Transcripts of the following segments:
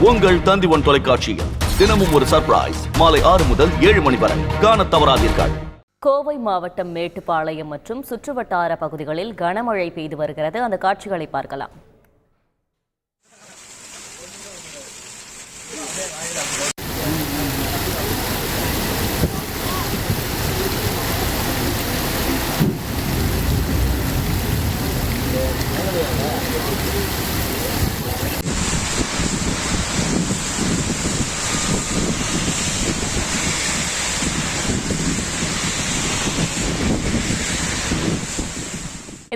உங்கள் தந்திவன் தொலைக்காட்சியில் தினமும் ஒரு சர்ப்ரைஸ் மாலை 6 முதல் 7 மணி வரை காணத் தவறாதீர்கள். கோவை மாவட்டம் மேட்டுப்பாளையம் மற்றும் சுற்றுவட்டார பகுதிகளில் கனமழை பெய்து வருகிறது. அந்த காட்சிகளை பார்க்கலாம்.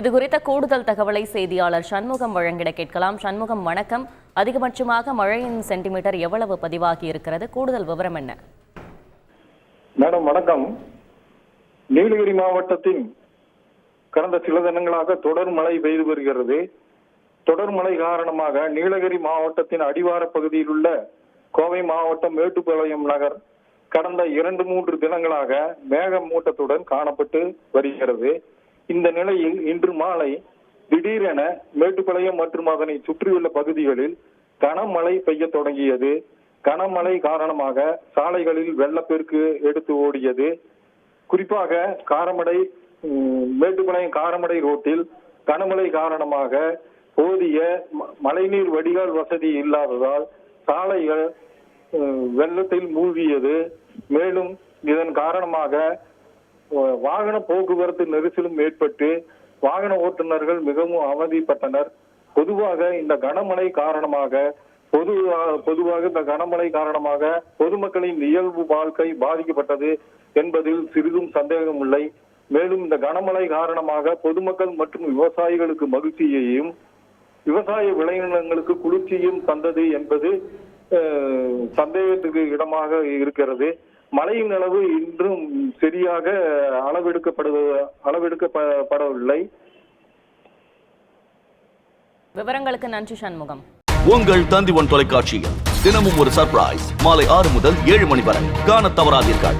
இது குறித்த கூடுதல் தகவலை செய்தியாளர் சண்முகம் வழங்கிட கேட்கலாம். சண்முகம், வணக்கம். அதிகபட்சமாக மழையின் சென்டிமீட்டர் எவ்வளவு பதிவாகி இருக்கிறது? கூடுதல் விவரம் என்ன? மேடம் வணக்கம். நீலகிரி மாவட்டத்தின் கடந்த சில தினங்களாக தொடர் மழை பெய்து வருகிறது. தொடர் மழை காரணமாக நீலகிரி மாவட்டத்தின் அடிவார பகுதியில் உள்ள கோவை மாவட்டம் மேட்டுப்பாளையம் நகர் கடந்த 2-3 தினங்களாக மேகமூட்டத்துடன் காணப்பட்டு வருகிறது. இந்த நிலையில் இன்று மாலை திடீரென மேட்டுப்பாளையம் மற்றும் அதனை சுற்றியுள்ள பகுதிகளில் கனமழை பெய்ய தொடங்கியது. கனமழை காரணமாக சாலைகளில் வெள்ளப்பெருக்கு எடுத்து ஓடியது. குறிப்பாக மேட்டுப்பாளையம் காரமடை ரோட்டில் கனமழை காரணமாக போதிய மழைநீர் வடிகால் வசதி இல்லாததால் சாலைகள் வெள்ளத்தில் மூழ்கியது. மேலும் இதன் காரணமாக வாகன போக்குவரத்து நெரிசலும் ஏற்பட்டு வாகன ஓட்டுநர்கள் மிகவும் அவதிப்பட்டனர். பொதுவாக இந்த கனமழை காரணமாக பொதுமக்களின் இயல்பு வாழ்க்கை பாதிக்கப்பட்டது என்பதில் சிறிதும் சந்தேகம் இல்லை. மேலும் இந்த கனமழை காரணமாக பொதுமக்கள் மற்றும் விவசாயிகளுக்கு மகிழ்ச்சியையும் விவசாய விளைநிலங்களுக்கு குளிர்ச்சியும் தந்தது என்பது சந்தேகத்துக்கு இடமாக இருக்கிறது. மழையின் அளவு இன்றும் சரியாக அளவெடுக்கப்படவில்லை. விவரங்களுக்கு நன்றி சண்முகம். உங்கள் தந்திவன் தொலைக்காட்சியில் தினமும் ஒரு சர்ப்ரைஸ் மாலை 6 முதல் 7 மணி வரை காணத் தவறாதீர்கள்.